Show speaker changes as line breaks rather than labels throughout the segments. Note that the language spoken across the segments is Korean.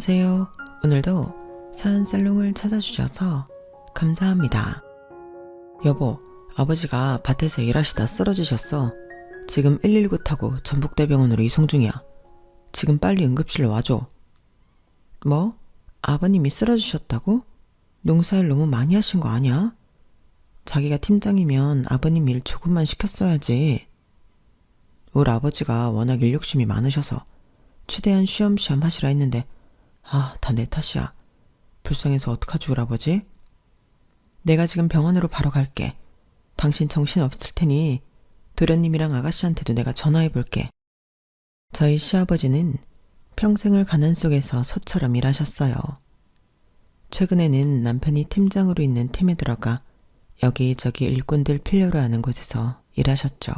안녕하세요. 오늘도 사은살롱을 찾아주셔서 감사합니다. 여보, 아버지가 밭에서 일하시다 쓰러지셨어. 지금 119 타고 전북대병원으로 이송 중이야. 지금 빨리 응급실로 와줘. 뭐? 아버님이 쓰러지셨다고? 농사일 너무 많이 하신 거 아니야? 자기가 팀장이면 아버님 일 조금만 시켰어야지. 우리 아버지가 워낙 일 욕심이 많으셔서 최대한 쉬엄쉬엄 하시라 했는데 다 내 탓이야. 불쌍해서 어떡하지 우리 아버지? 내가 지금 병원으로 바로 갈게. 당신 정신 없을 테니 도련님이랑 아가씨한테도 내가 전화해 볼게. 저희 시아버지는 평생을 가난 속에서 소처럼 일하셨어요. 최근에는 남편이 팀장으로 있는 팀에 들어가 여기저기 일꾼들 필요로 하는 곳에서 일하셨죠.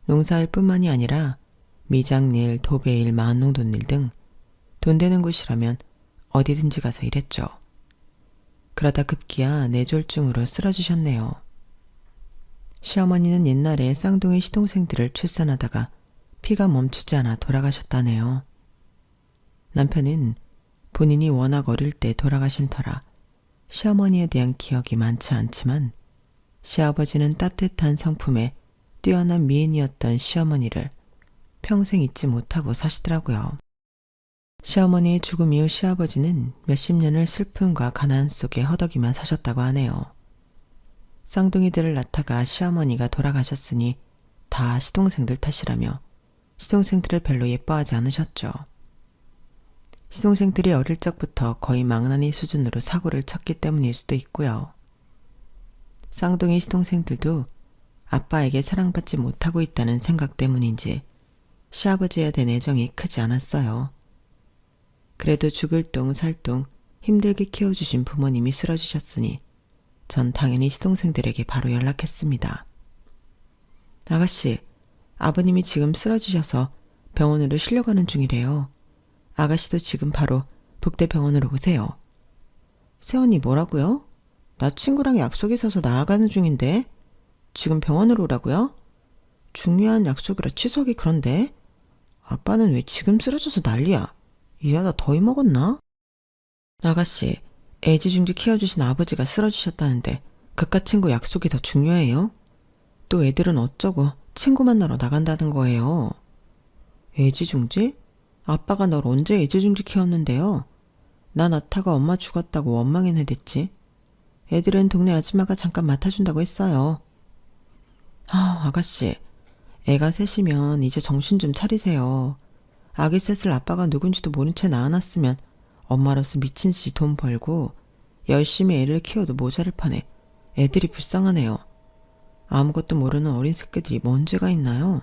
농사일 뿐만이 아니라 미장일, 도배일, 만농돈일 등 돈 되는 곳이라면 어디든지 가서 일했죠. 그러다 급기야 뇌졸중으로 쓰러지셨네요. 시어머니는 옛날에 쌍둥이 시동생들을 출산하다가 피가 멈추지 않아 돌아가셨다네요. 남편은 본인이 워낙 어릴 때 돌아가신 터라 시어머니에 대한 기억이 많지 않지만 시아버지는 따뜻한 성품에 뛰어난 미인이었던 시어머니를 평생 잊지 못하고 사시더라고요. 시어머니의 죽음 이후 시아버지는 몇십 년을 슬픔과 가난 속에 허덕이며 사셨다고 하네요. 쌍둥이들을 낳다가 시어머니가 돌아가셨으니 다 시동생들 탓이라며 시동생들을 별로 예뻐하지 않으셨죠. 시동생들이 어릴 적부터 거의 망나니 수준으로 사고를 쳤기 때문일 수도 있고요. 쌍둥이 시동생들도 아빠에게 사랑받지 못하고 있다는 생각 때문인지 시아버지에 대한 애정이 크지 않았어요. 그래도 죽을 똥 살 똥 힘들게 키워주신 부모님이 쓰러지셨으니 전 당연히 시동생들에게 바로 연락했습니다. 아가씨, 아버님이 지금 쓰러지셔서 병원으로 실려가는 중이래요. 아가씨도 지금 바로 북대병원으로 오세요. 세원이 뭐라고요? 나 친구랑 약속 있어서 나아가는 중인데 지금 병원으로 오라고요? 중요한 약속이라 취소하기 그런데 아빠는 왜 지금 쓰러져서 난리야? 일하다 더위 먹었나? 아가씨, 애지중지 키워주신 아버지가 쓰러지셨다는데 그깟 친구 약속이 더 중요해요? 또 애들은 어쩌고 친구 만나러 나간다는 거예요. 애지중지? 아빠가 널 언제 애지중지 키웠는데요? 나 낳다가 엄마 죽었다고 원망이나 됐지. 애들은 동네 아줌마가 잠깐 맡아준다고 했어요. 아가씨, 애가 셋이면 이제 정신 좀 차리세요. 아기 셋을 아빠가 누군지도 모른 채 낳아놨으면 엄마로서 미친 듯이 돈 벌고 열심히 애를 키워도 모자를 판에 애들이 불쌍하네요. 아무것도 모르는 어린 새끼들이 뭔 죄가 있나요?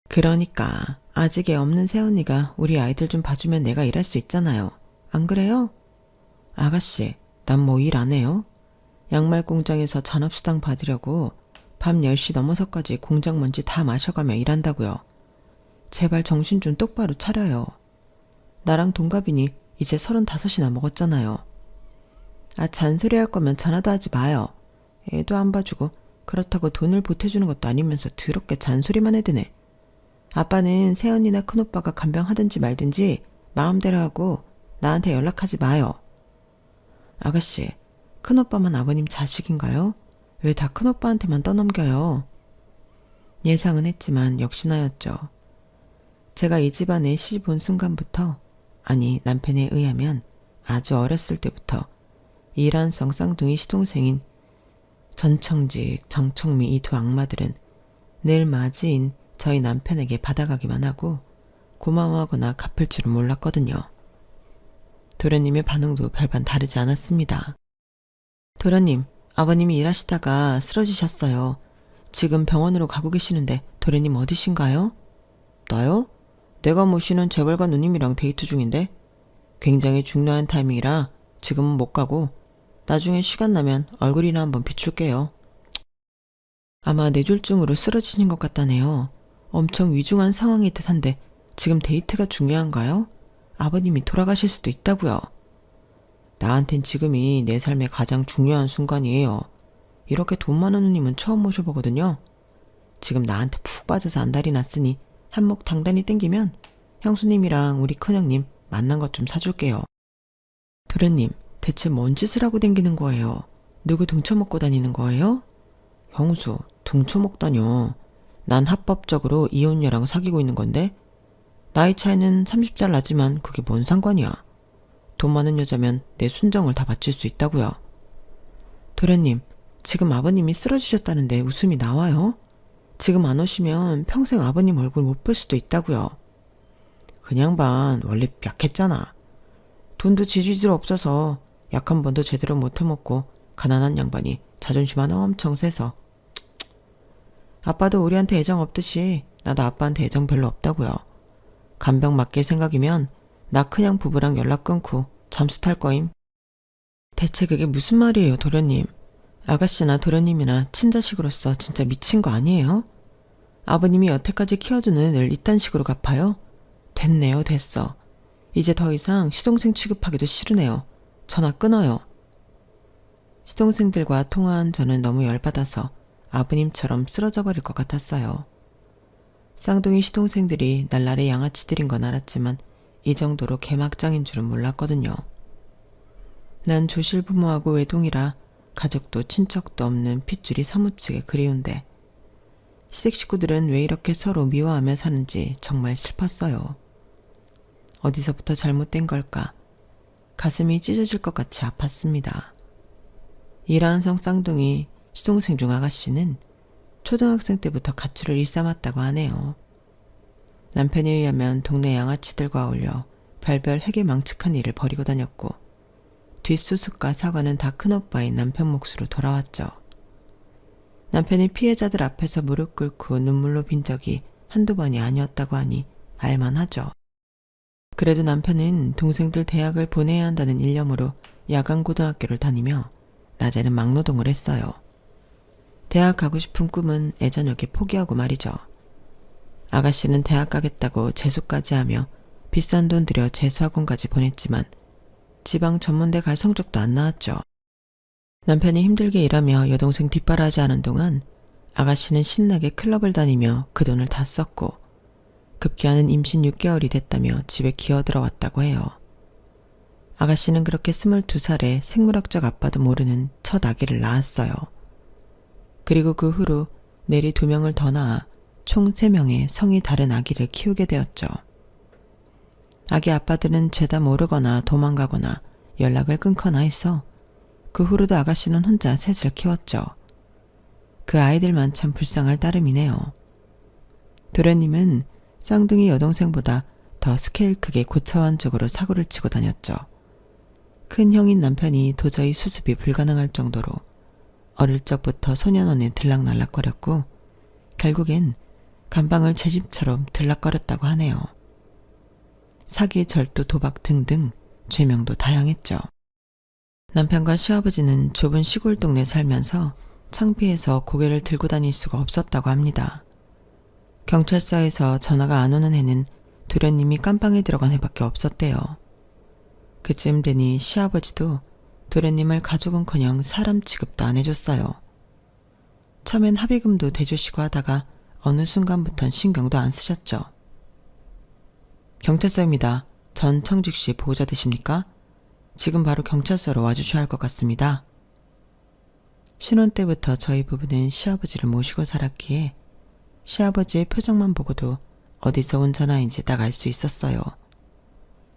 그러니까 아직 애 없는 새언니가 우리 아이들 좀 봐주면 내가 일할 수 있잖아요. 안 그래요? 아가씨, 난 뭐 일 안 해요? 양말 공장에서 잔업수당 받으려고 밤 10시 넘어서까지 공장 먼지 다 마셔가며 일한다고요. 제발 정신 좀 똑바로 차려요. 나랑 동갑이니 이제 35이나 먹었잖아요. 잔소리 할 거면 전화도 하지 마요. 애도 안 봐주고 그렇다고 돈을 보태주는 것도 아니면서 더럽게 잔소리만 해대네. 아빠는 새언니나 큰오빠가 간병하든지 말든지 마음대로 하고 나한테 연락하지 마요. 아가씨, 큰오빠만 아버님 자식인가요? 왜 다 큰오빠한테만 떠넘겨요? 예상은 했지만 역시나였죠. 제가 이 집안에 시집 온 순간부터, 아니 남편에 의하면 아주 어렸을 때부터 이란성 쌍둥이 시동생인 전청직, 정청미 이 두 악마들은 늘 맞이인 저희 남편에게 받아가기만 하고 고마워하거나 갚을 줄은 몰랐거든요. 도련님의 반응도 별반 다르지 않았습니다. 도련님, 아버님이 일하시다가 쓰러지셨어요. 지금 병원으로 가고 계시는데 도련님 어디신가요? 나요? 내가 모시는 재벌가 누님이랑 데이트 중인데 굉장히 중요한 타이밍이라 지금은 못 가고 나중에 시간 나면 얼굴이나 한번 비출게요. 아마 뇌졸중으로 쓰러지신 것 같다네요. 엄청 위중한 상황일 듯한데 지금 데이트가 중요한가요? 아버님이 돌아가실 수도 있다고요. 나한텐 지금이 내 삶의 가장 중요한 순간이에요. 이렇게 돈 많은 누님은 처음 모셔보거든요. 지금 나한테 푹 빠져서 안달이 났으니 한몫 단단히 땡기면 형수님이랑 우리 큰형님 맛난 것 좀 사줄게요. 도련님, 대체 뭔 짓을 하고 다니는 거예요? 누구 등쳐먹고 다니는 거예요? 형수, 등쳐먹다뇨. 난 합법적으로 이혼녀랑 사귀고 있는 건데 나이 차이는 30살 나지만 그게 뭔 상관이야. 돈 많은 여자면 내 순정을 다 바칠 수 있다고요. 도련님, 지금 아버님이 쓰러지셨다는데 웃음이 나와요? 지금 안 오시면 평생 아버님 얼굴 못 볼 수도 있다고요. 그냥 반 원래 약했잖아. 돈도 지지들 없어서 약 한 번도 제대로 못 해먹고 가난한 양반이 자존심 하나 엄청 세서. 아빠도 우리한테 애정 없듯이 나도 아빠한테 애정 별로 없다고요. 간병 맡길 생각이면 나 그냥 부부랑 연락 끊고 잠수 탈 거임. 대체 그게 무슨 말이에요, 도련님? 아가씨나 도련님이나 친자식으로서 진짜 미친 거 아니에요? 아버님이 여태까지 키워준 은을 이딴 식으로 갚아요? 됐네요, 됐어. 이제 더 이상 시동생 취급하기도 싫으네요. 전화 끊어요. 시동생들과 통화한 저는 너무 열받아서 아버님처럼 쓰러져 버릴 것 같았어요. 쌍둥이 시동생들이 날라리 양아치들인 건 알았지만 이 정도로 개막장인 줄은 몰랐거든요. 난 조실 부모하고 외동이라 가족도 친척도 없는 핏줄이 사무치게 그리운데 시댁 식구들은 왜 이렇게 서로 미워하며 사는지 정말 슬펐어요. 어디서부터 잘못된 걸까? 가슴이 찢어질 것 같이 아팠습니다. 이라한성 쌍둥이 시동생 중 아가씨는 초등학생 때부터 가출을 일삼았다고 하네요. 남편에 의하면 동네 양아치들과 어울려 별별 해괴망측한 일을 벌이고 다녔고 뒷수습과 사과는 다 큰오빠인 남편 몫으로 돌아왔죠. 남편이 피해자들 앞에서 무릎 꿇고 눈물로 빈 적이 한두 번이 아니었다고 하니 알만하죠. 그래도 남편은 동생들 대학을 보내야 한다는 일념으로 야간고등학교를 다니며 낮에는 막노동을 했어요. 대학 가고 싶은 꿈은 애저녁에 포기하고 말이죠. 아가씨는 대학 가겠다고 재수까지 하며 비싼 돈 들여 재수학원까지 보냈지만 지방 전문대 갈 성적도 안 나왔죠. 남편이 힘들게 일하며 여동생 뒷바라지 하는 동안 아가씨는 신나게 클럽을 다니며 그 돈을 다 썼고 급기야는 임신 6개월이 됐다며 집에 기어들어왔다고 해요. 아가씨는 그렇게 22살에 생물학적 아빠도 모르는 첫 아기를 낳았어요. 그리고 그 후로 내리 2명을 더 낳아 총 3명의 성이 다른 아기를 키우게 되었죠. 아기 아빠들은 죄다 모르거나 도망가거나 연락을 끊거나 해서 그 후로도 아가씨는 혼자 셋을 키웠죠. 그 아이들만 참 불쌍할 따름이네요. 도련님은 쌍둥이 여동생보다 더 스케일 크게 고차원적으로 사고를 치고 다녔죠. 큰 형인 남편이 도저히 수습이 불가능할 정도로 어릴 적부터 소년원에 들락날락거렸고 결국엔 감방을 제 집처럼 들락거렸다고 하네요. 사기, 절도, 도박 등등 죄명도 다양했죠. 남편과 시아버지는 좁은 시골 동네 살면서 창피해서 고개를 들고 다닐 수가 없었다고 합니다. 경찰서에서 전화가 안 오는 해는 도련님이 깜빵에 들어간 해밖에 없었대요. 그쯤 되니 시아버지도 도련님을 가족은커녕 사람 취급도 안 해줬어요. 처음엔 합의금도 대주시고 하다가 어느 순간부턴 신경도 안 쓰셨죠. 경찰서입니다. 전 청직씨 보호자 되십니까? 지금 바로 경찰서로 와주셔야 할 것 같습니다. 신혼 때부터 저희 부부는 시아버지를 모시고 살았기에 시아버지의 표정만 보고도 어디서 온 전화인지 딱 알 수 있었어요.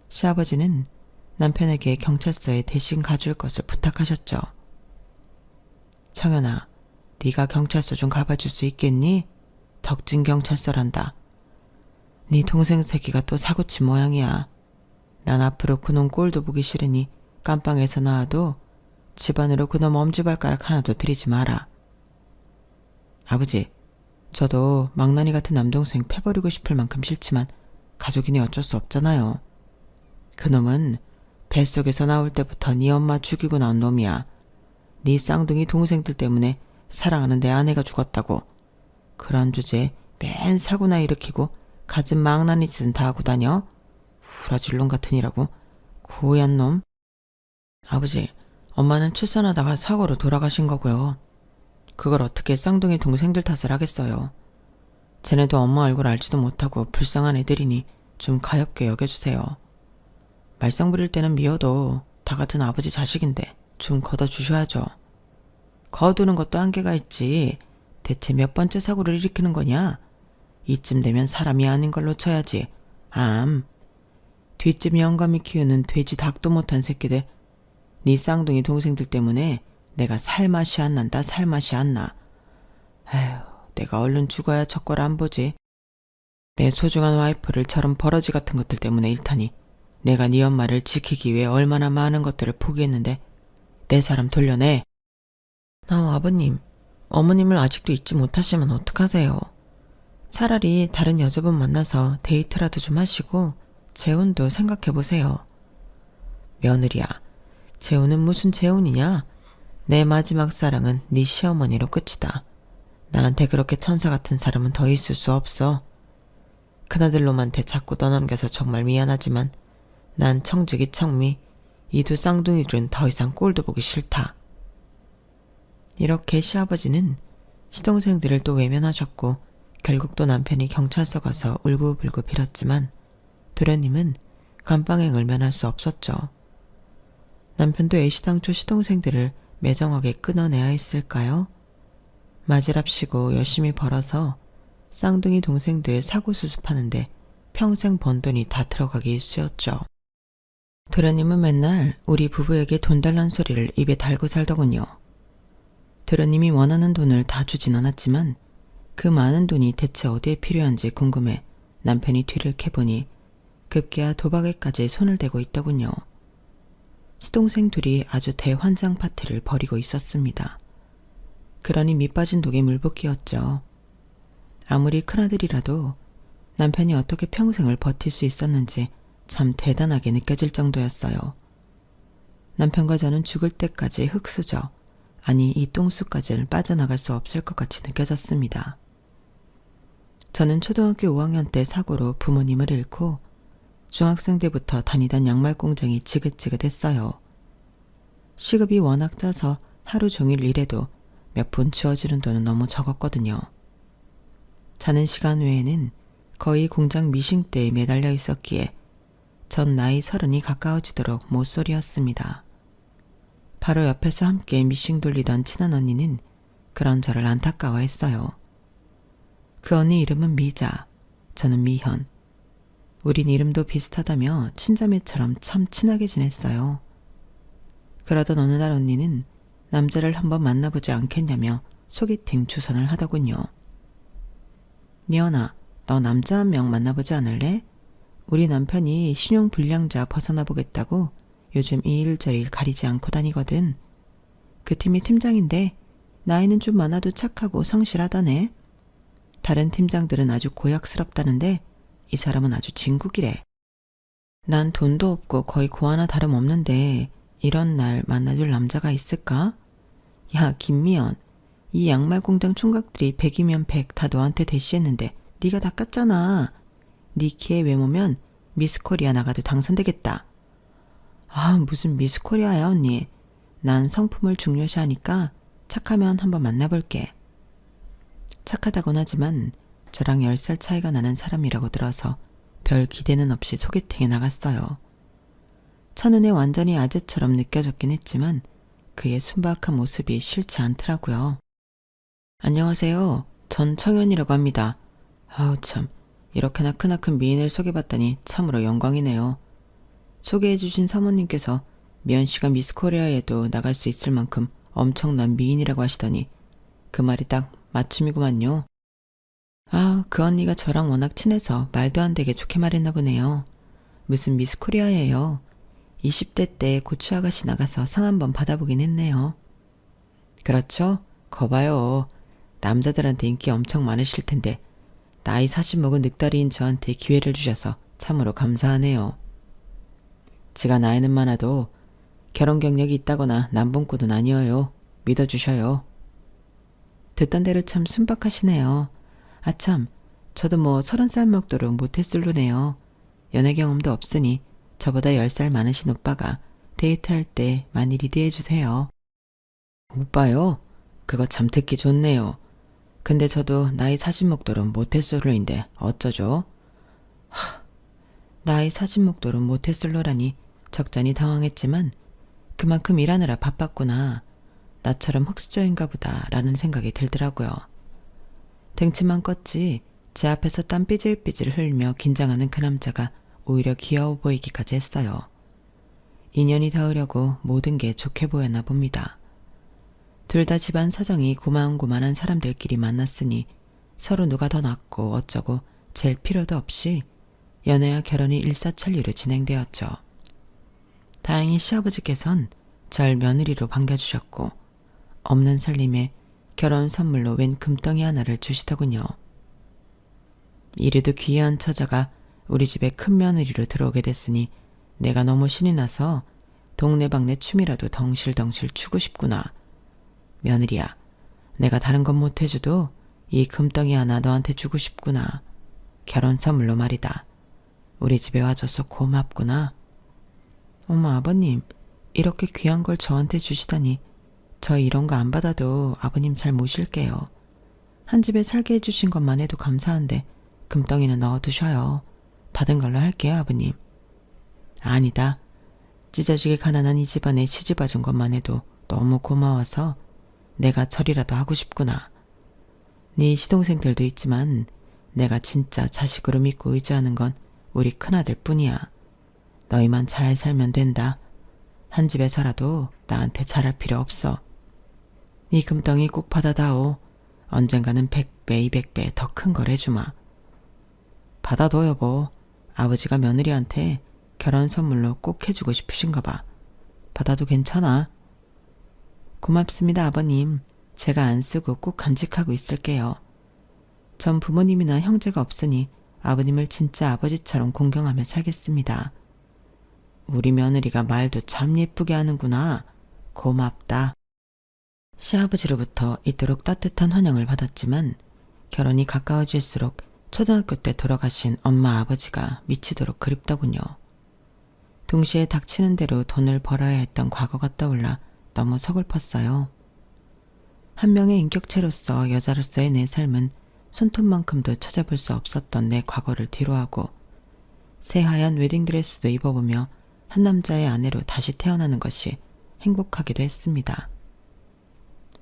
시아버지는 남편에게 경찰서에 대신 가줄 것을 부탁하셨죠. 청연아, 네가 경찰서 좀 가봐줄 수 있겠니? 덕진 경찰서란다. 네 동생 새끼가 또 사고친 모양이야. 난 앞으로 그놈 꼴도 보기 싫으니 깜빵에서 나와도 집안으로 그놈 엄지발가락 하나도 들이지 마라. 아버지, 저도 망나니 같은 남동생 패버리고 싶을 만큼 싫지만 가족이니 어쩔 수 없잖아요. 그놈은 뱃속에서 나올 때부터 네 엄마 죽이고 나온 놈이야. 네 쌍둥이 동생들 때문에 사랑하는 내 아내가 죽었다고. 그런 주제에 맨 사고나 일으키고 갖은 망나니 짓은 다 하고 다녀? 후라질놈 같으니라고. 고얀 놈. 아버지, 엄마는 출산하다가 사고로 돌아가신 거고요. 그걸 어떻게 쌍둥이 동생들 탓을 하겠어요. 쟤네도 엄마 얼굴 알지도 못하고 불쌍한 애들이니 좀 가엾게 여겨주세요. 말썽 부릴 때는 미워도 다 같은 아버지 자식인데 좀 걷어주셔야죠. 거두는 것도 한계가 있지. 대체 몇 번째 사고를 일으키는 거냐? 이쯤 되면 사람이 아닌 걸로 쳐야지. 뒷집 영감이 키우는 돼지 닭도 못한 새끼들. 네 쌍둥이 동생들 때문에 내가 살맛이 안 난다. 살맛이 안 나. 에휴, 내가 얼른 죽어야 저 걸 안 보지. 내 소중한 와이프를 저런 버러지 같은 것들 때문에 잃다니. 내가 네 엄마를 지키기 위해 얼마나 많은 것들을 포기했는데 내 사람 돌려내. 아버님, 어머님을 아직도 잊지 못하시면 어떡하세요? 차라리 다른 여자분 만나서 데이트라도 좀 하시고 재혼도 생각해보세요. 며느리야, 재혼은 무슨 재혼이냐? 내 마지막 사랑은 네 시어머니로 끝이다. 나한테 그렇게 천사 같은 사람은 더 있을 수 없어. 큰아들놈한테 자꾸 떠넘겨서 정말 미안하지만 난 청직이 청미, 이 두 쌍둥이들은 더 이상 꼴도 보기 싫다. 이렇게 시아버지는 시동생들을 또 외면하셨고 결국 또 남편이 경찰서 가서 울고불고 빌었지만 도련님은 감방행을 면할 수 없었죠. 남편도 애시당초 시동생들을 매정하게 끊어내야 했을까요? 맞이랍시고 열심히 벌어서 쌍둥이 동생들 사고 수습하는데 평생 번 돈이 다 들어가기 일쑤였죠. 도련님은 맨날 우리 부부에게 돈 달란 소리를 입에 달고 살더군요. 도련님이 원하는 돈을 다 주진 않았지만 그 많은 돈이 대체 어디에 필요한지 궁금해 남편이 뒤를 캐보니 급기야 도박에까지 손을 대고 있더군요. 시동생 둘이 아주 대환장 파티를 벌이고 있었습니다. 그러니 밑빠진 독에 물붓기였죠. 아무리 큰아들이라도 남편이 어떻게 평생을 버틸 수 있었는지 참 대단하게 느껴질 정도였어요. 남편과 저는 죽을 때까지 흙수저, 아니 이 똥수까지는 빠져나갈 수 없을 것 같이 느껴졌습니다. 저는 초등학교 5학년 때 사고로 부모님을 잃고 중학생 때부터 다니던 양말 공장이 지긋지긋했어요. 시급이 워낙 짜서 하루 종일 일해도 몇 푼 주어지는 돈은 너무 적었거든요. 자는 시간 외에는 거의 공장 미싱대에 매달려 있었기에 전 나이 30이 가까워지도록 모쏠이었습니다. 바로 옆에서 함께 미싱 돌리던 친한 언니는 그런 저를 안타까워했어요. 그 언니 이름은 미자, 저는 미현. 우린 이름도 비슷하다며 친자매처럼 참 친하게 지냈어요. 그러던 어느 날 언니는 남자를 한번 만나보지 않겠냐며 소개팅 주선을 하더군요. 미연아, 너 남자 한 명 만나보지 않을래? 우리 남편이 신용불량자 벗어나 보겠다고 요즘 이 일 저 일 가리지 않고 다니거든. 그 팀의 팀장인데 나이는 좀 많아도 착하고 성실하다네. 다른 팀장들은 아주 고약스럽다는데 이 사람은 아주 진국이래. 난 돈도 없고 거의 고아나 다름없는데 이런 날 만나줄 남자가 있을까? 야, 김미연, 이 양말 공장 총각들이 100이면 100 다 너한테 대시했는데 네가 다 깠잖아. 네 키에 외모면 미스코리아 나가도 당선되겠다. 무슨 미스코리아야 언니. 난 성품을 중요시하니까 착하면 한번 만나볼게. 착하다곤 하지만 저랑 10살 차이가 나는 사람이라고 들어서 별 기대는 없이 소개팅에 나갔어요. 첫눈에 완전히 아재처럼 느껴졌긴 했지만 그의 순박한 모습이 싫지 않더라고요. 안녕하세요. 전 청현이라고 합니다. 참, 이렇게나 크나큰 미인을 소개받다니 참으로 영광이네요. 소개해주신 사모님께서 미연씨가 미스코리아에도 나갈 수 있을 만큼 엄청난 미인이라고 하시더니 그 말이 딱 맞춤이구만요. 그 언니가 저랑 워낙 친해서 말도 안 되게 좋게 말했나 보네요. 무슨 미스코리아예요. 20대 때 고추 아가씨 나가서 상 한번 받아보긴 했네요. 그렇죠? 거봐요. 남자들한테 인기 엄청 많으실 텐데 나이 40 먹은 늑다리인 저한테 기회를 주셔서 참으로 감사하네요. 지가 나이는 많아도 결혼 경력이 있다거나 남봉꾼은 아니어요. 믿어주셔요. 듣던 대로 참 순박하시네요. 참, 저도 뭐 30살 먹도록 모태솔로네요. 연애 경험도 없으니 저보다 10살 많으신 오빠가 데이트할 때 많이 리드해주세요. 오빠요? 그거 참 듣기 좋네요. 근데 저도 나이 40 먹도록 모태솔로인데 어쩌죠? 나이 40 먹도록 모태솔로라니 적잖이 당황했지만 그만큼 일하느라 바빴구나. 나처럼 흙수저인가 보다 라는 생각이 들더라고요. 등치만 껐지 제 앞에서 땀 삐질삐질 흘리며 긴장하는 그 남자가 오히려 귀여워 보이기까지 했어요. 인연이 닿으려고 모든 게 좋게 보였나 봅니다. 둘 다 집안 사정이 고만고만한 사람들끼리 만났으니 서로 누가 더 낫고 어쩌고 잴 필요도 없이 연애와 결혼이 일사천리로 진행되었죠. 다행히 시아버지께선 절 며느리로 반겨주셨고 없는 살림에 결혼 선물로 웬 금덩이 하나를 주시더군요. 이래도 귀한 처자가 우리 집에 큰 며느리로 들어오게 됐으니 내가 너무 신이 나서 동네방네 춤이라도 덩실덩실 추고 싶구나. 며느리야, 내가 다른 건 못해줘도 이 금덩이 하나 너한테 주고 싶구나. 결혼 선물로 말이다. 우리 집에 와줘서 고맙구나. 어머 아버님, 이렇게 귀한 걸 저한테 주시다니. 저 이런 거 안 받아도 아버님 잘 모실게요. 한 집에 살게 해주신 것만 해도 감사한데 금덩이는 넣어두셔요. 받은 걸로 할게요 아버님. 아니다. 찢어지게 가난한 이 집안에 시집와준 것만 해도 너무 고마워서 내가 절이라도 하고 싶구나. 네 시동생들도 있지만 내가 진짜 자식으로 믿고 의지하는 건 우리 큰아들 뿐이야. 너희만 잘 살면 된다. 한 집에 살아도 나한테 잘할 필요 없어. 네 금덩이 꼭 받아다오. 언젠가는 100배, 200배 더 큰 걸 해주마. 받아둬 여보. 아버지가 며느리한테 결혼 선물로 꼭 해주고 싶으신가 봐. 받아도 괜찮아. 고맙습니다 아버님. 제가 안 쓰고 꼭 간직하고 있을게요. 전 부모님이나 형제가 없으니 아버님을 진짜 아버지처럼 공경하며 살겠습니다. 우리 며느리가 말도 참 예쁘게 하는구나. 고맙다. 시아버지로부터 이토록 따뜻한 환영을 받았지만 결혼이 가까워질수록 초등학교 때 돌아가신 엄마 아버지가 미치도록 그립더군요. 동시에 닥치는 대로 돈을 벌어야 했던 과거가 떠올라 너무 서글펐어요. 한 명의 인격체로서 여자로서의 내 삶은 손톱만큼도 찾아볼 수 없었던 내 과거를 뒤로하고 새하얀 웨딩드레스도 입어보며 한 남자의 아내로 다시 태어나는 것이 행복하기도 했습니다.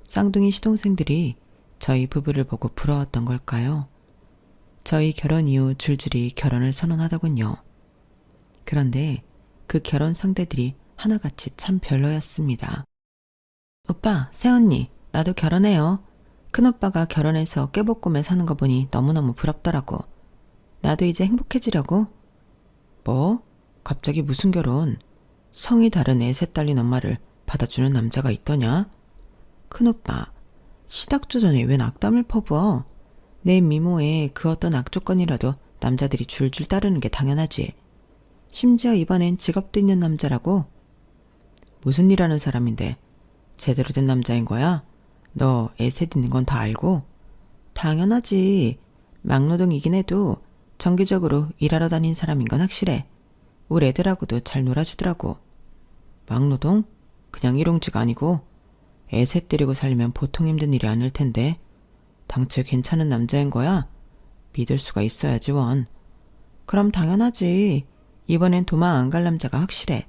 쌍둥이 시동생들이 저희 부부를 보고 부러웠던 걸까요? 저희 결혼 이후 줄줄이 결혼을 선언하더군요. 그런데 그 결혼 상대들이 하나같이 참 별로였습니다. 오빠, 새언니, 나도 결혼해요. 큰오빠가 결혼해서 깨복꿈에 사는 거 보니 너무너무 부럽더라고. 나도 이제 행복해지려고. 뭐? 갑자기 무슨 결혼? 성이 다른 애셋 딸린 엄마를 받아주는 남자가 있더냐? 큰오빠, 시닥조 전에 웬 악담을 퍼부어? 내 미모에 그 어떤 악조건이라도 남자들이 줄줄 따르는 게 당연하지. 심지어 이번엔 직업도 있는 남자라고? 무슨 일 하는 사람인데 제대로 된 남자인 거야? 너 애셋 있는 건 다 알고? 당연하지. 막노동이긴 해도 정기적으로 일하러 다닌 사람인 건 확실해. 우리 애들하고도 잘 놀아주더라고. 막노동? 그냥 일용직 아니고 애셋 데리고 살려면 보통 힘든 일이 아닐 텐데 당최 괜찮은 남자인 거야? 믿을 수가 있어야지 원. 그럼 당연하지. 이번엔 도망 안 갈 남자가 확실해.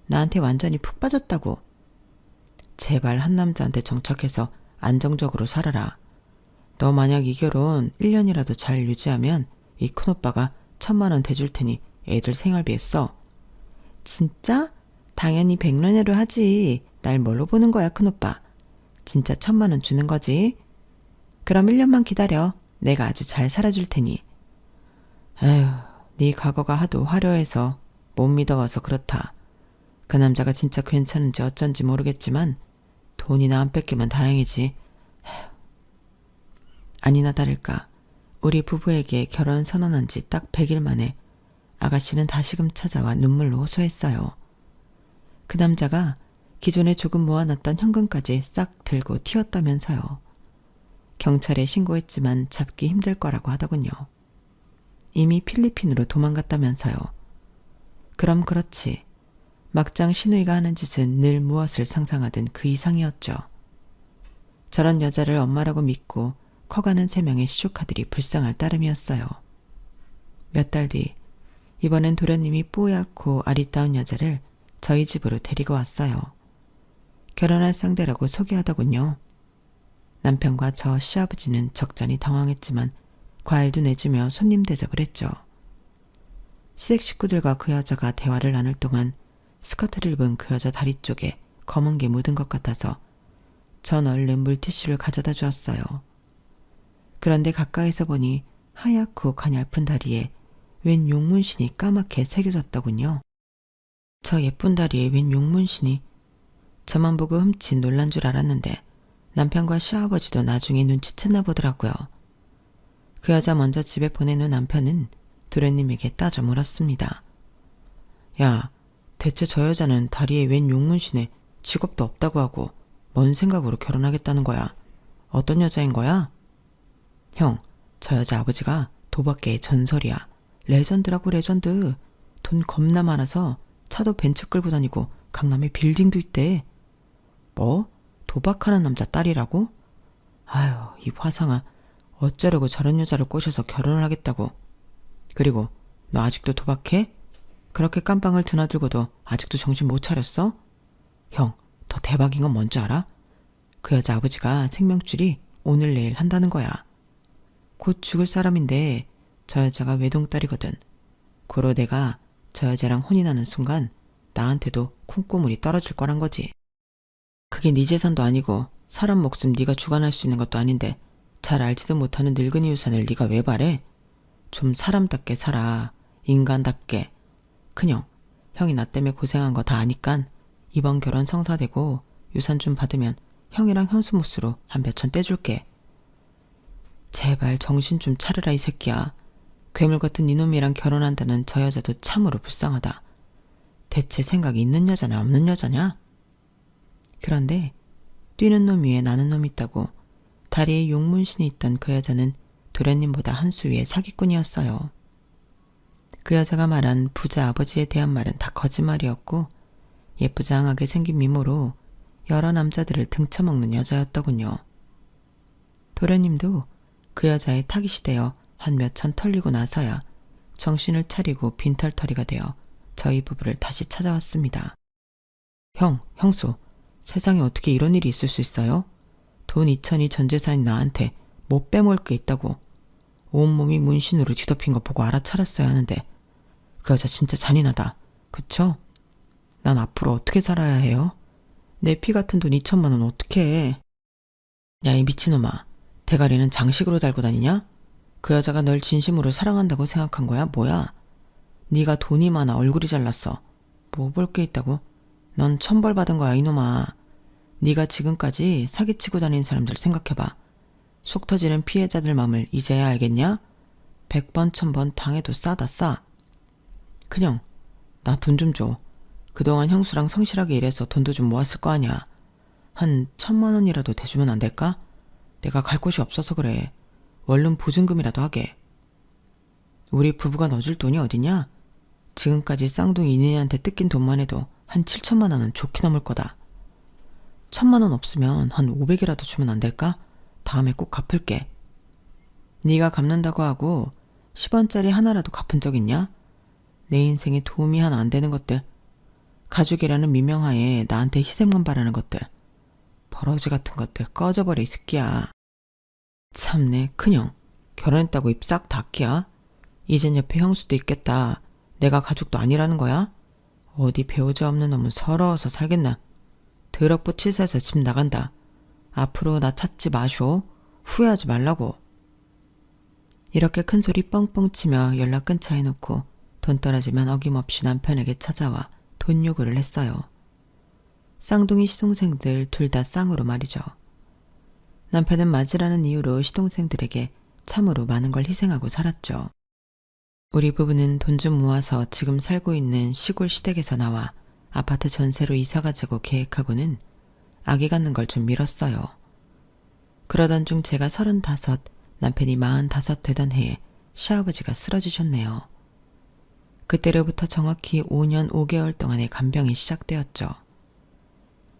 나한테 완전히 푹 빠졌다고. 제발 한 남자한테 정착해서 안정적으로 살아라. 너 만약 이 결혼 1년이라도 잘 유지하면 이 큰오빠가 1,000만 원 대줄 테니 애들 생활비에 써. 진짜? 당연히 100년으로 하지. 날 뭘로 보는 거야 큰오빠. 진짜 1,000만 원 주는 거지. 그럼 1년만 기다려. 내가 아주 잘 살아줄 테니. 에휴, 네 과거가 하도 화려해서 못 믿어와서 그렇다. 그 남자가 진짜 괜찮은지 어쩐지 모르겠지만 돈이나 안 뺏기면 다행이지. 에휴. 아니나 다를까 우리 부부에게 결혼 선언한 지 딱 100일 만에 아가씨는 다시금 찾아와 눈물로 호소했어요. 그 남자가 기존에 조금 모아놨던 현금까지 싹 들고 튀었다면서요. 경찰에 신고했지만 잡기 힘들 거라고 하더군요. 이미 필리핀으로 도망갔다면서요. 그럼 그렇지. 막장 신우이가 하는 짓은 늘 무엇을 상상하든 그 이상이었죠. 저런 여자를 엄마라고 믿고 커가는 3명의 시조카들이 불쌍할 따름이었어요. 몇 달 뒤, 이번엔 도련님이 뽀얗고 아리따운 여자를 저희 집으로 데리고 왔어요. 결혼할 상대라고 소개하더군요. 남편과 저 시아버지는 적잖이 당황했지만 과일도 내주며 손님 대접을 했죠. 시댁 식구들과 그 여자가 대화를 나눌 동안 스커트를 입은 그 여자 다리 쪽에 검은 게 묻은 것 같아서 전 얼른 물티슈를 가져다 주었어요. 그런데 가까이서 보니 하얗고 가냘픈 다리에 웬 용문신이 까맣게 새겨졌더군요. 저 예쁜 다리에 웬 용문신이. 저만 보고 흠칫 놀란 줄 알았는데 남편과 시아버지도 나중에 눈치챘나 보더라고요. 그 여자 먼저 집에 보낸 후 남편은 도련님에게 따져 물었습니다. 야, 대체 저 여자는 다리에 웬 용문신에 직업도 없다고 하고 뭔 생각으로 결혼하겠다는 거야? 어떤 여자인 거야? 형, 저 여자 아버지가 도박계의 전설이야. 레전드라고 레전드. 돈 겁나 많아서 차도 벤츠 끌고 다니고 강남에 빌딩도 있대. 뭐? 도박하는 남자 딸이라고? 아유, 이 화상아. 어쩌려고 저런 여자를 꼬셔서 결혼을 하겠다고. 그리고 너 아직도 도박해? 그렇게 깜빵을 드나들고도 아직도 정신 못 차렸어? 형, 더 대박인 건 뭔지 알아? 그 여자 아버지가 생명줄이 오늘 내일 한다는 거야. 곧 죽을 사람인데 저 여자가 외동딸이거든. 고로 내가 저 여자랑 혼인하는 순간 나한테도 콩고물이 떨어질 거란 거지. 그게 네 재산도 아니고 사람 목숨 네가 주관할 수 있는 것도 아닌데 잘 알지도 못하는 늙은이 유산을 네가 왜 바래? 좀 사람답게 살아. 인간답게. 그냥 형이 나 때문에 고생한 거 다 아니깐 이번 결혼 성사되고 유산 좀 받으면 형이랑 현수못으로 한 몇천 떼줄게. 제발 정신 좀 차려라 이 새끼야. 괴물 같은 이놈이랑 결혼한다는 저 여자도 참으로 불쌍하다. 대체 생각이 있는 여자냐 없는 여자냐? 그런데 뛰는 놈 위에 나는 놈이 있다고 다리에 용문신이 있던 그 여자는 도련님보다 한 수 위의 사기꾼이었어요. 그 여자가 말한 부자 아버지에 대한 말은 다 거짓말이었고 예쁘장하게 생긴 미모로 여러 남자들을 등쳐먹는 여자였더군요. 도련님도 그 여자의 타깃이 되어 한 몇천 털리고 나서야 정신을 차리고 빈털터리가 되어 저희 부부를 다시 찾아왔습니다. 형, 형수, 세상에 어떻게 이런 일이 있을 수 있어요? 돈 2천이 전 재산인 나한테 못 빼먹을 게 있다고. 온몸이 문신으로 뒤덮인 거 보고 알아차렸어야 하는데 그 여자 진짜 잔인하다. 그쵸? 난 앞으로 어떻게 살아야 해요? 내 피 같은 돈 2천만 원 어떻게 해? 야, 이 미친놈아. 대가리는 장식으로 달고 다니냐? 그 여자가 널 진심으로 사랑한다고 생각한 거야? 뭐야? 네가 돈이 많아 얼굴이 잘났어. 뭐 볼 게 있다고? 넌 천벌 받은 거야 이놈아. 네가 지금까지 사기치고 다닌 사람들 생각해봐. 속 터지는 피해자들 맘을 이제야 알겠냐? 100번 1000번 당해도 싸다 싸. 그냥 나 돈 좀 줘. 그동안 형수랑 성실하게 일해서 돈도 좀 모았을 거 아니야. 한 1000만 원이라도 대주면 안 될까? 내가 갈 곳이 없어서 그래. 얼른 보증금이라도 하게. 우리 부부가 넣어줄 돈이 어디냐? 지금까지 쌍둥이 이내한테 뜯긴 돈만 해도 한 7천만 원은 좋게 넘을 거다. 1000만 원 없으면 한 500이라도 주면 안 될까? 다음에 꼭 갚을게. 네가 갚는다고 하고 10원짜리 하나라도 갚은 적 있냐? 내 인생에 도움이 하나 안 되는 것들. 가족이라는 미명하에 나한테 희생만 바라는 것들. 버러지 같은 것들 꺼져버려 이 새끼야. 참내 큰형. 결혼했다고 입 싹 닫기야? 이젠 옆에 형수도 있겠다. 내가 가족도 아니라는 거야? 어디 배우자 없는 놈은 서러워서 살겠나. 더럽고 치사해서 집 나간다. 앞으로 나 찾지 마쇼. 후회하지 말라고. 이렇게 큰 소리 뻥뻥 치며 연락 끊자 해놓고 돈 떨어지면 어김없이 남편에게 찾아와 돈 요구를 했어요. 쌍둥이 시동생들 둘 다 쌍으로 말이죠. 남편은 맞으라는 이유로 시동생들에게 참으로 많은 걸 희생하고 살았죠. 우리 부부는 돈 좀 모아서 지금 살고 있는 시골 시댁에서 나와 아파트 전세로 이사가자고 계획하고는 아기 갖는 걸 좀 미뤘어요. 그러던 중 제가 35, 남편이 45 되던 해에 시아버지가 쓰러지셨네요. 그때로부터 정확히 5년 5개월 동안의 간병이 시작되었죠.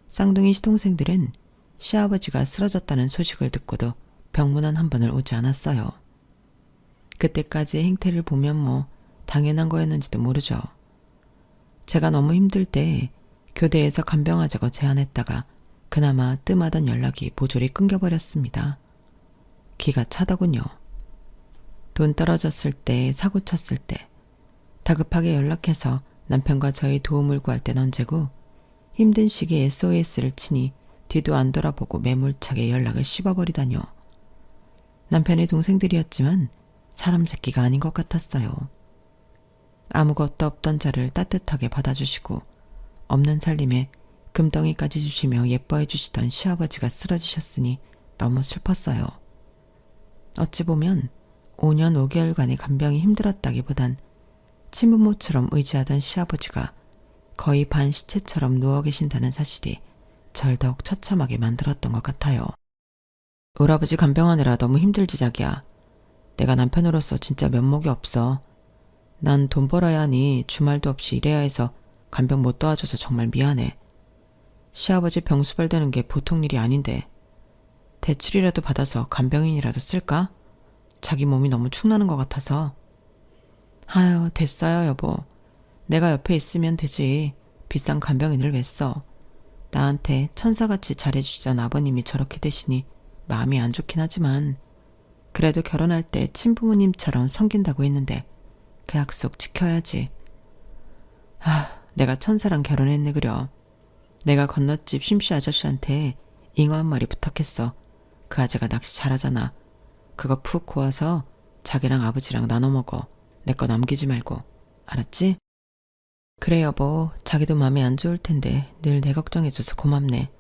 쌍둥이 시동생들은 시아버지가 쓰러졌다는 소식을 듣고도 병문안 한 번을 오지 않았어요. 그때까지의 행태를 보면 뭐 당연한 거였는지도 모르죠. 제가 너무 힘들 때 교대에서 간병하자고 제안했다가 그나마 뜸하던 연락이 모조리 끊겨버렸습니다. 기가 차더군요. 돈 떨어졌을 때, 사고 쳤을 때, 다급하게 연락해서 남편과 저희 도움을 구할 땐 언제고 힘든 시기에 SOS를 치니 뒤도 안 돌아보고 매몰차게 연락을 씹어버리다뇨. 남편의 동생들이었지만 사람 새끼가 아닌 것 같았어요. 아무것도 없던 저를 따뜻하게 받아주시고 없는 살림에 금덩이까지 주시며 예뻐해 주시던 시아버지가 쓰러지셨으니 너무 슬펐어요. 어찌 보면 5년 5개월간의 간병이 힘들었다기보단 친부모처럼 의지하던 시아버지가 거의 반시체처럼 누워 계신다는 사실이 절 더욱 처참하게 만들었던 것 같아요. 우리 간병하느라 너무 힘들지 자기야. 내가 남편으로서 진짜 면목이 없어. 난 돈 벌어야 하니 주말도 없이 일해야 해서 간병 못 도와줘서 정말 미안해. 시아버지 병수발 되는 게 보통 일이 아닌데 대출이라도 받아서 간병인이라도 쓸까? 자기 몸이 너무 축나는 것 같아서. 아유 됐어요 여보. 내가 옆에 있으면 되지. 비싼 간병인을 왜 써. 나한테 천사같이 잘해주시던 아버님이 저렇게 되시니 마음이 안 좋긴 하지만 그래도 결혼할 때 친부모님처럼 섬긴다고 했는데 그 약속 지켜야지. 내가 천사랑 결혼했네 그려. 내가 건너집 심씨 아저씨한테 잉어 한 마리 부탁했어. 그 아재가 낚시 잘하잖아. 그거 푹 구워서 자기랑 아버지랑 나눠 먹어. 내 거 남기지 말고. 알았지? 그래 여보. 자기도 마음이 안 좋을 텐데 늘 내 걱정해줘서 고맙네.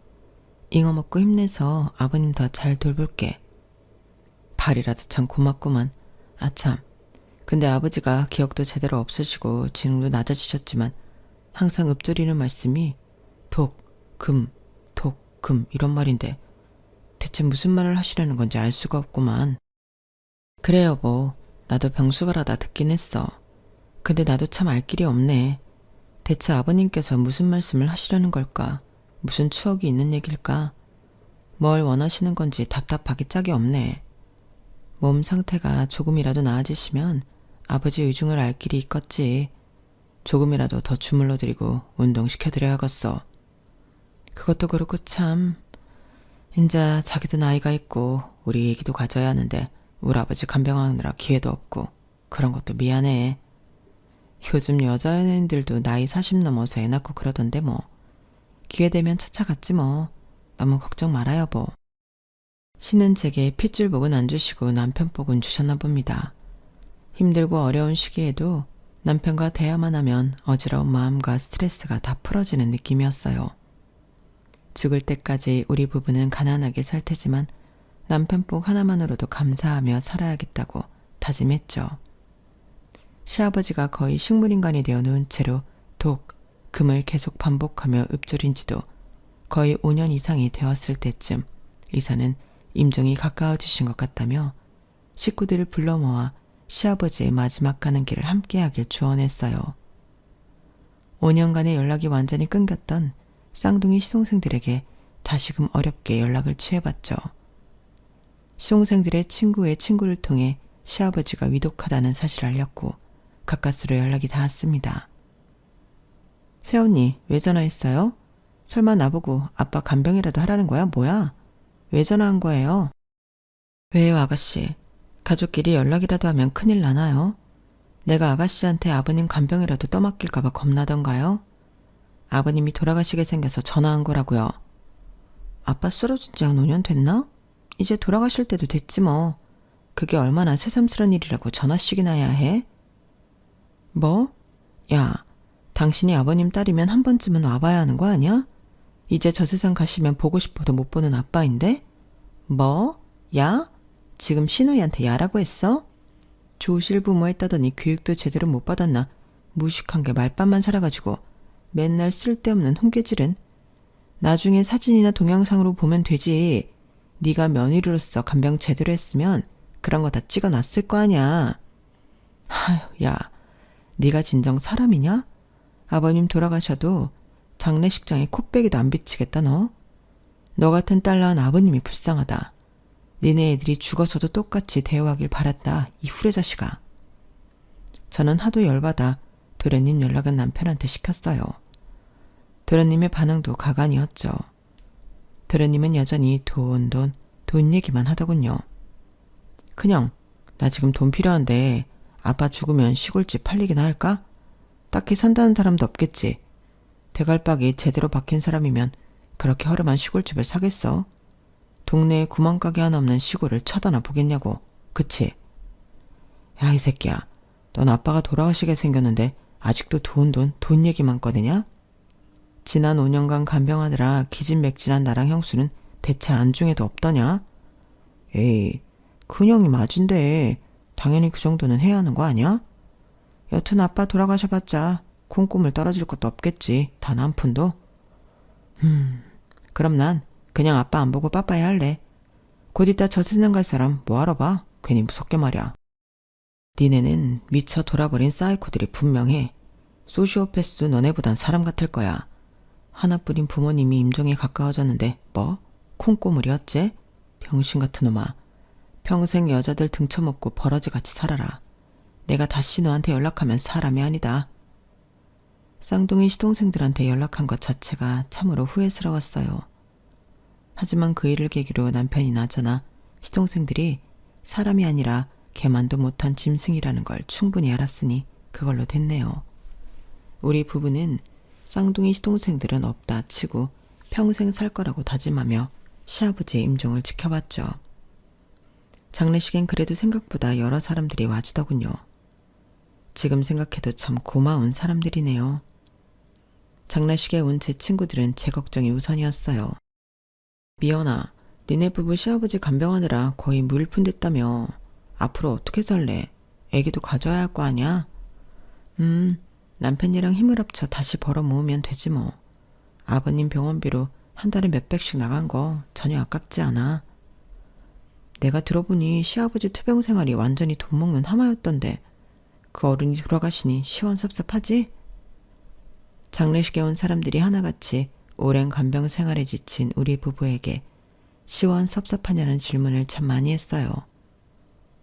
잉어 먹고 힘내서 아버님 더 잘 돌볼게. 발이라도 참 고맙구만. 아참. 근데 아버지가 기억도 제대로 없으시고 지능도 낮아지셨지만 항상 읊조리는 말씀이 독, 금, 독, 금 이런 말인데 대체 무슨 말을 하시려는 건지 알 수가 없구만. 그래 여보. 나도 병수발하다 듣긴 했어. 근데 나도 참 알 길이 없네. 대체 아버님께서 무슨 말씀을 하시려는 걸까? 무슨 추억이 있는 얘길까? 뭘 원하시는 건지 답답하기 짝이 없네. 몸 상태가 조금이라도 나아지시면 아버지 의중을 알 길이 있겠지. 조금이라도 더 주물러드리고 운동시켜드려야겠어. 그것도 그렇고 참 인자 자기도 나이가 있고 우리 애기도 가져야 하는데 우리 아버지 간병하느라 기회도 없고 그런 것도 미안해. 요즘 여자 연예인들도 나이 40 넘어서 애 낳고 그러던데 뭐. 기회되면 찾아갔지 뭐. 너무 걱정 말아 여보. 신은 제게 핏줄복은 안 주시고 남편복은 주셨나 봅니다. 힘들고 어려운 시기에도 남편과 대화만 하면 어지러운 마음과 스트레스가 다 풀어지는 느낌이었어요. 죽을 때까지 우리 부부는 가난하게 살 테지만 남편복 하나만으로도 감사하며 살아야겠다고 다짐했죠. 시아버지가 거의 식물인간이 되어 누운 채로 독, 금을 계속 반복하며 읊조린 지도 거의 5년 이상이 되었을 때쯤 의사는 임종이 가까워지신 것 같다며 식구들을 불러 모아 시아버지의 마지막 가는 길을 함께하길 조언했어요. 5년간의 연락이 완전히 끊겼던 쌍둥이 시동생들에게 다시금 어렵게 연락을 취해봤죠. 시동생들의 친구의 친구를 통해 시아버지가 위독하다는 사실을 알렸고 가까스로 연락이 닿았습니다. 새언니 왜 전화했어요? 설마 나보고 아빠 간병이라도 하라는 거야? 뭐야? 왜 전화한 거예요? 왜요 아가씨? 가족끼리 연락이라도 하면 큰일 나나요? 내가 아가씨한테 아버님 간병이라도 떠맡길까봐 겁나던가요? 아버님이 돌아가시게 생겨서 전화한 거라고요. 아빠 쓰러진 지 한 5년 됐나? 이제 돌아가실 때도 됐지 뭐. 그게 얼마나 새삼스런 일이라고 전화씩이나 해야 해? 뭐? 야, 당신이 아버님 딸이면 한 번쯤은 와봐야 하는 거 아니야? 이제 저 세상 가시면 보고 싶어도 못 보는 아빠인데? 뭐? 야? 지금 신우이한테 야라고 했어? 조실 부모 했다더니 교육도 제대로 못 받았나? 무식한 게 말밥만 살아가지고 맨날 쓸데없는 훈계질은. 나중에 사진이나 동영상으로 보면 되지. 네가 며느리로서 간병 제대로 했으면 그런 거 다 찍어놨을 거 아니야. 아휴, 야, 네가 진정 사람이냐? 아버님 돌아가셔도 장례식장에 콧배기도 안 비치겠다 너. 너 같은 딸 낳은 아버님이 불쌍하다. 니네 애들이 죽어서도 똑같이 대우하길 바랐다 이 후레 자식아. 저는 하도 열받아 도련님 연락은 남편한테 시켰어요. 도련님의 반응도 가관이었죠. 도련님은 여전히 돈 얘기만 하더군요. 그냥 나 지금 돈 필요한데 아빠 죽으면 시골집 팔리기나 할까? 딱히 산다는 사람도 없겠지. 대갈박이 제대로 박힌 사람이면 그렇게 허름한 시골집을 사겠어? 동네에 구멍가게 하나 없는 시골을 쳐다나 보겠냐고. 그치? 야, 이 새끼야. 넌 아빠가 돌아가시게 생겼는데 아직도 돈 얘기만 꺼내냐? 지난 5년간 간병하느라 기진맥진한 나랑 형수는 대체 안중에도 없더냐? 에이, 큰형이 맞은데 당연히 그 정도는 해야 하는 거 아니야? 여튼 아빠 돌아가셔봤자 콩고물 떨어질 것도 없겠지. 단 한 푼도. 그럼 난 그냥 아빠 안 보고 빠빠이 할래. 곧 이따 저 세상 갈 사람 뭐하러 봐. 괜히 무섭게 말이야. 니네는 미쳐 돌아버린 사이코들이 분명해. 소시오패스도 너네보단 사람 같을 거야. 하나뿐인 부모님이 임종에 가까워졌는데 뭐? 콩고물이 어째? 병신 같은 놈아. 평생 여자들 등쳐먹고 버러지같이 살아라. 내가 다시 너한테 연락하면 사람이 아니다. 쌍둥이 시동생들한테 연락한 것 자체가 참으로 후회스러웠어요. 하지만 그 일을 계기로 남편이나 저나 시동생들이 사람이 아니라 개만도 못한 짐승이라는 걸 충분히 알았으니 그걸로 됐네요. 우리 부부는 쌍둥이 시동생들은 없다 치고 평생 살 거라고 다짐하며 시아버지의 임종을 지켜봤죠. 장례식엔 그래도 생각보다 여러 사람들이 와주더군요. 지금 생각해도 참 고마운 사람들이네요. 장례식에 온 제 친구들은 제 걱정이 우선이었어요. 미연아, 니네 부부 시아버지 간병하느라 거의 무일푼됐다며. 앞으로 어떻게 살래? 애기도 가져야 할 거 아니야? 남편이랑 힘을 합쳐 다시 벌어 모으면 되지 뭐. 아버님 병원비로 한 달에 몇백씩 나간 거 전혀 아깝지 않아. 내가 들어보니 시아버지 투병 생활이 완전히 돈 먹는 하마였던데 그 어른이 돌아가시니 시원섭섭하지? 장례식에 온 사람들이 하나같이 오랜 간병 생활에 지친 우리 부부에게 시원섭섭하냐는 질문을 참 많이 했어요.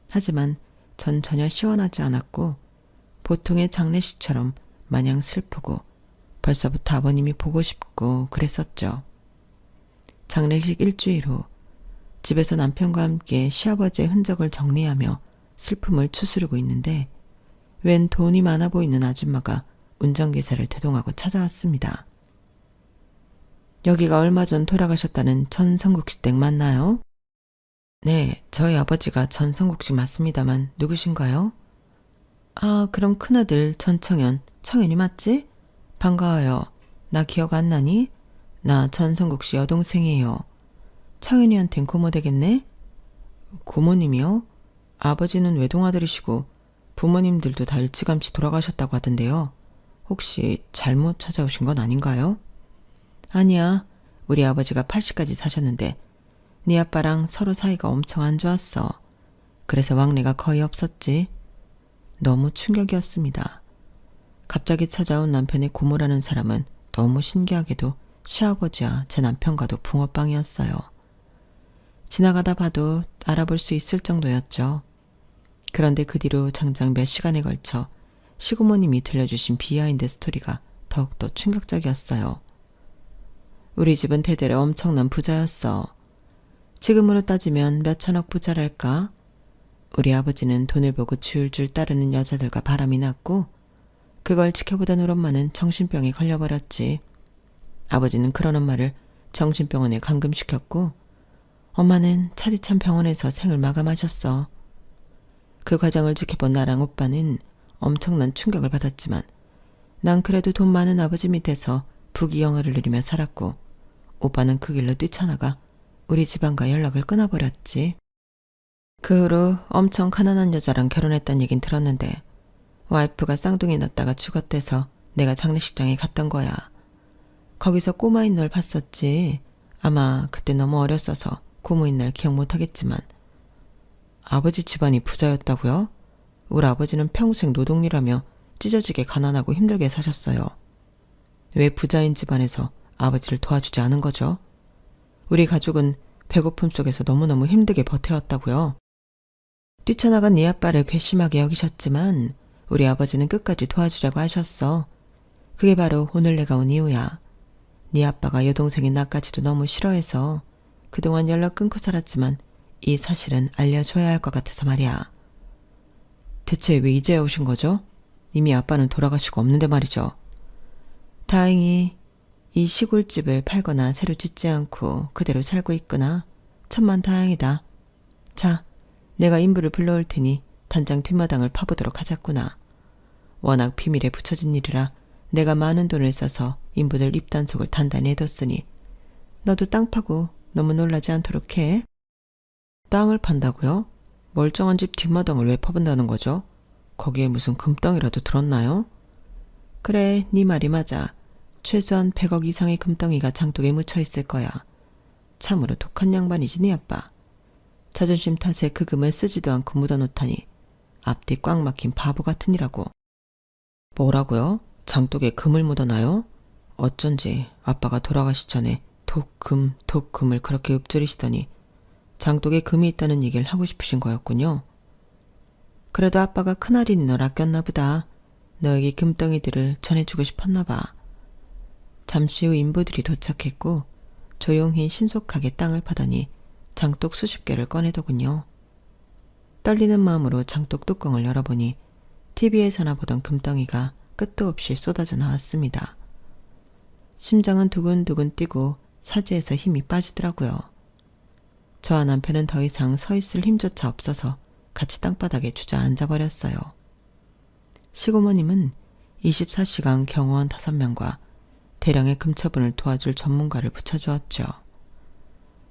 하지만 전 전혀 시원하지 않았고 보통의 장례식처럼 마냥 슬프고 벌써부터 아버님이 보고 싶고 그랬었죠. 장례식 일주일 후 집에서 남편과 함께 시아버지의 흔적을 정리하며 슬픔을 추스르고 있는데 웬 돈이 많아 보이는 아줌마가 운전기사를 대동하고 찾아왔습니다. 여기가 얼마 전 돌아가셨다는 전성국씨 댁 맞나요? 네, 저희 아버지가 전성국씨 맞습니다만 누구신가요? 아, 그럼 큰아들 전청현, 청현이 맞지? 반가워요. 나 기억 안 나니? 나 전성국씨 여동생이에요. 청현이한텐 고모 되겠네? 고모님이요? 아버지는 외동아들이시고 부모님들도 다 일찌감치 돌아가셨다고 하던데요. 혹시 잘못 찾아오신 건 아닌가요? 아니야. 우리 아버지가 80까지 사셨는데 네 아빠랑 서로 사이가 엄청 안 좋았어. 그래서 왕래가 거의 없었지. 너무 충격이었습니다. 갑자기 찾아온 남편의 고모라는 사람은 너무 신기하게도 시아버지와 제 남편과도 붕어빵이었어요. 지나가다 봐도 알아볼 수 있을 정도였죠. 그런데 그 뒤로 장장 몇 시간에 걸쳐 시고모님이 들려주신 비하인드 스토리가 더욱더 충격적이었어요. 우리 집은 대대로 엄청난 부자였어. 지금으로 따지면 몇천억 부자랄까? 우리 아버지는 돈을 보고 줄줄 따르는 여자들과 바람이 났고 그걸 지켜보던 우리 엄마는 정신병에 걸려버렸지. 아버지는 그런 엄마를 정신병원에 감금시켰고 엄마는 차디찬 병원에서 생을 마감하셨어. 그 과정을 지켜본 나랑 오빠는 엄청난 충격을 받았지만 난 그래도 돈 많은 아버지 밑에서 부귀영화를 누리며 살았고 오빠는 그 길로 뛰쳐나가 우리 집안과 연락을 끊어버렸지. 그 후로 엄청 가난한 여자랑 결혼했단 얘긴 들었는데 와이프가 쌍둥이 낳다가 죽었대서 내가 장례식장에 갔던 거야. 거기서 꼬마인 널 봤었지. 아마 그때 너무 어렸어서 고모인 날 기억 못하겠지만. 아버지 집안이 부자였다고요? 우리 아버지는 평생 노동일하며 찢어지게 가난하고 힘들게 사셨어요. 왜 부자인 집안에서 아버지를 도와주지 않은 거죠? 우리 가족은 배고픔 속에서 너무너무 힘들게 버텨왔다고요. 뛰쳐나간 네 아빠를 괘씸하게 여기셨지만 우리 아버지는 끝까지 도와주려고 하셨어. 그게 바로 오늘 내가 온 이유야. 네 아빠가 여동생인 나까지도 너무 싫어해서 그동안 연락 끊고 살았지만 이 사실은 알려줘야 할 것 같아서 말이야. 대체 왜 이제야 오신 거죠? 이미 아빠는 돌아가시고 없는데 말이죠. 다행히 이 시골집을 팔거나 새로 짓지 않고 그대로 살고 있구나. 천만 다행이다. 자, 내가 인부를 불러올 테니 단장 뒷마당을 파보도록 하자꾸나. 워낙 비밀에 붙여진 일이라 내가 많은 돈을 써서 인부들 입단속을 단단히 해뒀으니 너도 땅 파고 너무 놀라지 않도록 해. 땅을 판다고요? 멀쩡한 집 뒷마당을 왜 파본다는 거죠? 거기에 무슨 금덩이라도 들었나요? 그래, 네 말이 맞아. 최소한 100억 이상의 금덩이가 장독에 묻혀 있을 거야. 참으로 독한 양반이지 네 아빠. 자존심 탓에 그 금을 쓰지도 않고 묻어놓다니 앞뒤 꽉 막힌 바보 같으니라고. 뭐라고요? 장독에 금을 묻어놔요? 어쩐지 아빠가 돌아가시 전에 독금을 그렇게 읊조리시더니 장독에 금이 있다는 얘기를 하고 싶으신 거였군요. 그래도 아빠가 큰할인이 널 아꼈나 보다. 너에게 금덩이들을 전해주고 싶었나 봐. 잠시 후 인부들이 도착했고 조용히 신속하게 땅을 파더니 장독 수십 개를 꺼내더군요. 떨리는 마음으로 장독 뚜껑을 열어보니 TV에서나 보던 금덩이가 끝도 없이 쏟아져 나왔습니다. 심장은 두근두근 뛰고 사지에서 힘이 빠지더라고요. 저와 남편은 더 이상 서 있을 힘조차 없어서 같이 땅바닥에 주저앉아 버렸어요. 시고모님은 24시간 경호원 5명과 대량의 금처분을 도와줄 전문가를 붙여주었죠.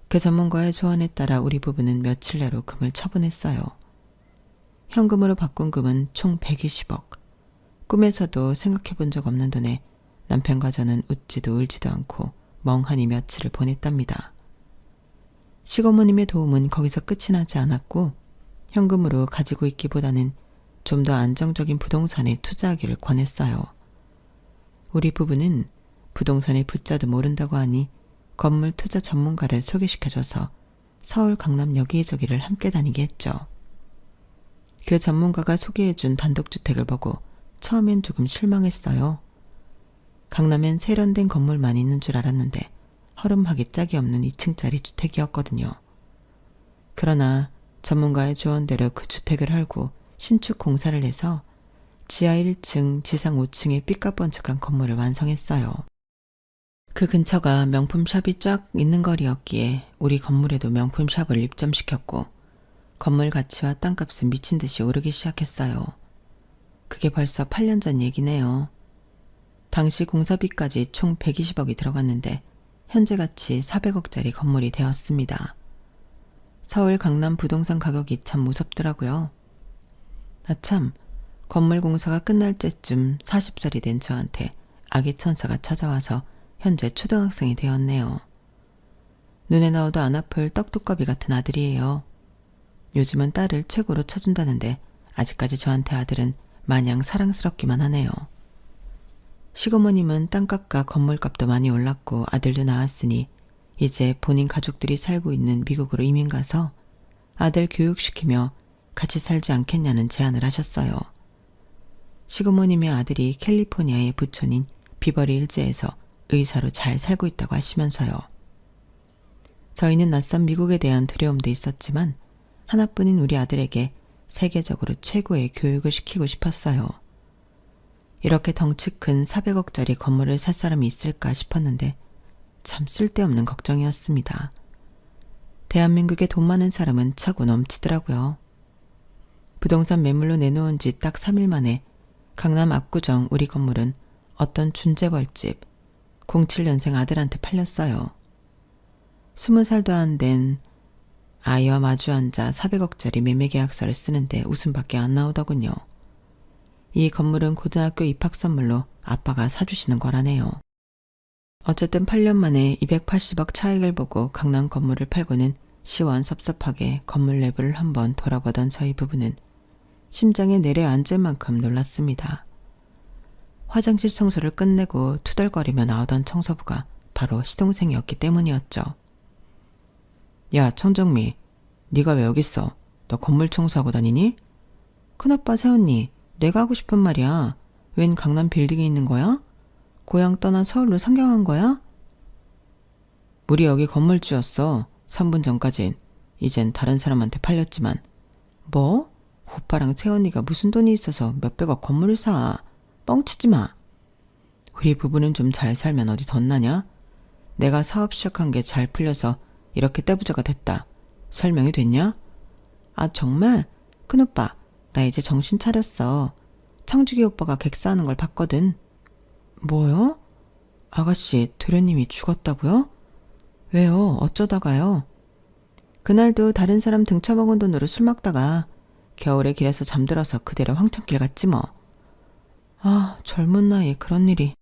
그 전문가의 조언에 따라 우리 부부는 며칠 내로 금을 처분했어요. 현금으로 바꾼 금은 총 120억. 꿈에서도 생각해 본 적 없는 돈에 남편과 저는 웃지도 울지도 않고 멍하니 며칠을 보냈답니다. 시고모님의 도움은 거기서 끝이 나지 않았고 현금으로 가지고 있기보다는 좀 더 안정적인 부동산에 투자하기를 권했어요. 우리 부부는 부동산의 부자도 모른다고 하니 건물 투자 전문가를 소개시켜줘서 서울 강남 여기저기를 함께 다니게 했죠. 그 전문가가 소개해준 단독주택을 보고 처음엔 조금 실망했어요. 강남엔 세련된 건물만 있는 줄 알았는데 허름하기 짝이 없는 2층짜리 주택이었거든요. 그러나 전문가의 조언대로 그 주택을 헐고 신축 공사를 해서 지하 1층, 지상 5층의 삐까뻔쩍한 건물을 완성했어요. 그 근처가 명품샵이 쫙 있는 거리였기에 우리 건물에도 명품샵을 입점시켰고 건물 가치와 땅값은 미친 듯이 오르기 시작했어요. 그게 벌써 8년 전 얘기네요. 당시 공사비까지 총 120억이 들어갔는데 현재 가치 400억짜리 건물이 되었습니다. 서울 강남 부동산 가격이 참 무섭더라고요. 아참, 건물 공사가 끝날 때쯤 40살이 된 저한테 아기 천사가 찾아와서 현재 초등학생이 되었네요. 눈에 넣어도 안 아플 떡두꺼비 같은 아들이에요. 요즘은 딸을 최고로 쳐준다는데 아직까지 저한테 아들은 마냥 사랑스럽기만 하네요. 시고모님은 땅값과 건물값도 많이 올랐고 아들도 낳았으니 이제 본인 가족들이 살고 있는 미국으로 이민 가서 아들 교육시키며 같이 살지 않겠냐는 제안을 하셨어요. 시고모님의 아들이 캘리포니아의 부촌인 비버리 일즈에서 의사로 잘 살고 있다고 하시면서요. 저희는 낯선 미국에 대한 두려움도 있었지만 하나뿐인 우리 아들에게 세계적으로 최고의 교육을 시키고 싶었어요. 이렇게 덩치 큰 400억짜리 건물을 살 사람이 있을까 싶었는데 참 쓸데없는 걱정이었습니다. 대한민국에 돈 많은 사람은 차고 넘치더라고요. 부동산 매물로 내놓은 지 딱 3일 만에 강남 압구정 우리 건물은 어떤 준재벌집 07년생 아들한테 팔렸어요. 20살도 안 된 아이와 마주 앉아 400억짜리 매매계약서를 쓰는데 웃음밖에 안 나오더군요. 이 건물은 고등학교 입학 선물로 아빠가 사주시는 거라네요. 어쨌든 8년 만에 280억 차익을 보고 강남 건물을 팔고는 시원섭섭하게 건물 내부를 한번 돌아보던 저희 부부는 심장에 내려앉을 만큼 놀랐습니다. 화장실 청소를 끝내고 투덜거리며 나오던 청소부가 바로 시동생이었기 때문이었죠. 야, 청정미, 네가 왜 여기 있어? 너 건물 청소하고 다니니? 큰오빠 새언니, 내가 하고 싶은 말이야. 웬 강남 빌딩에 있는 거야? 고향 떠나 서울로 상경한 거야? 우리 여기 건물주였어. 3분 전까진. 이젠 다른 사람한테 팔렸지만. 뭐? 오빠랑 채언니가 무슨 돈이 있어서 몇백억 건물을 사. 뻥치지 마. 우리 부부는 좀 잘 살면 어디 덧나냐? 내가 사업 시작한 게 잘 풀려서 이렇게 떼부자가 됐다. 설명이 됐냐? 아 정말? 큰오빠, 나 이제 정신 차렸어. 창주기 오빠가 객사하는 걸 봤거든. 뭐요? 아가씨, 도련님이 죽었다고요? 왜요? 어쩌다가요? 그날도 다른 사람 등쳐먹은 돈으로 술 먹다가 겨울에 길에서 잠들어서 그대로 황천길 갔지 뭐. 아, 젊은 나이에 그런 일이.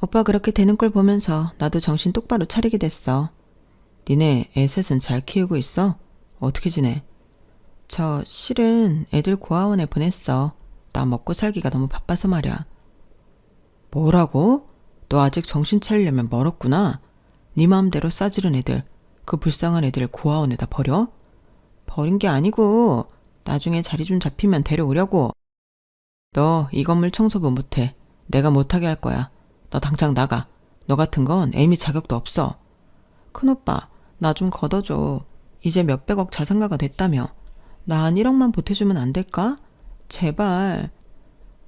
오빠 그렇게 되는 걸 보면서 나도 정신 똑바로 차리게 됐어. 니네 애 셋은 잘 키우고 있어? 어떻게 지내? 저 실은 애들 고아원에 보냈어. 나 먹고 살기가 너무 바빠서 말이야. 뭐라고? 너 아직 정신 차리려면 멀었구나. 네 마음대로 싸지른 애들, 그 불쌍한 애들 고아원에다 버려? 버린 게 아니고 나중에 자리 좀 잡히면 데려오려고. 너 이 건물 청소부 못해. 내가 못하게 할 거야. 너 당장 나가. 너 같은 건 애미 자격도 없어. 큰오빠, 나 좀 걷어줘. 이제 몇백억 자산가가 됐다며. 나 한 1억만 보태주면 안 될까? 제발.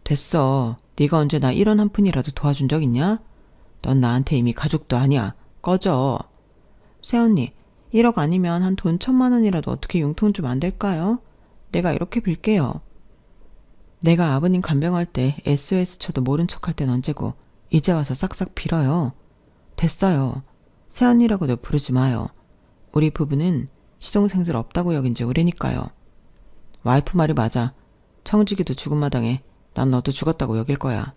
됐어. 네가 언제 나 1원 한 푼이라도 도와준 적 있냐? 넌 나한테 이미 가족도 아니야. 꺼져. 새언니, 1억 아니면 한 돈 1,000만 원이라도 어떻게 융통 좀 안 될까요? 내가 이렇게 빌게요. 내가 아버님 간병할 때 SOS 쳐도 모른 척할 땐 언제고 이제 와서 싹싹 빌어요. 됐어요. 새언니라고도 부르지 마요. 우리 부부는 시동생들 없다고 여긴 지 오래니까요. 와이프 말이 맞아. 청지기도 죽은 마당에 난 너도 죽었다고 여길 거야.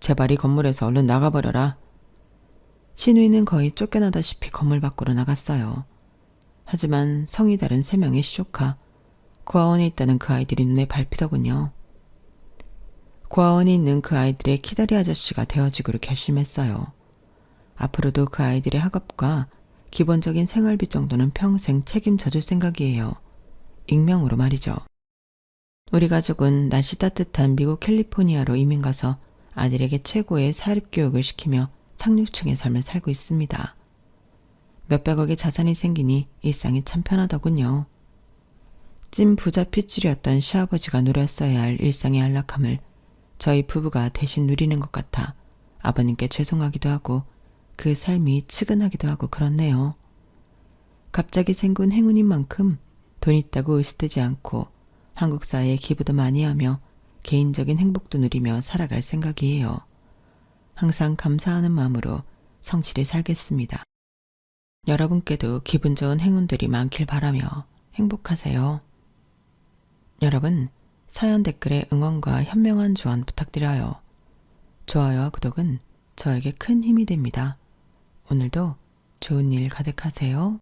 제발 이 건물에서 얼른 나가버려라. 신우이는 거의 쫓겨나다시피 건물 밖으로 나갔어요. 하지만 성이 다른 3명의 시조카, 고아원에 있다는 그 아이들이 눈에 밟히더군요. 고아원에 있는 그 아이들의 키다리 아저씨가 되어지기로 결심했어요. 앞으로도 그 아이들의 학업과 기본적인 생활비 정도는 평생 책임져줄 생각이에요. 익명으로 말이죠. 우리 가족은 날씨 따뜻한 미국 캘리포니아로 이민 가서 아들에게 최고의 사립교육을 시키며 상류층의 삶을 살고 있습니다. 몇백억의 자산이 생기니 일상이 참 편하더군요. 찐 부자 핏줄이었던 시아버지가 누렸어야 할 일상의 안락함을 저희 부부가 대신 누리는 것 같아 아버님께 죄송하기도 하고 그 삶이 측은하기도 하고 그렇네요. 갑자기 생긴 행운인 만큼 돈 있다고 의식되지 않고 한국 사회에 기부도 많이 하며 개인적인 행복도 누리며 살아갈 생각이에요. 항상 감사하는 마음으로 성실히 살겠습니다. 여러분께도 기분 좋은 행운들이 많길 바라며 행복하세요. 여러분, 사연 댓글에 응원과 현명한 조언 부탁드려요. 좋아요와 구독은 저에게 큰 힘이 됩니다. 오늘도 좋은 일 가득하세요.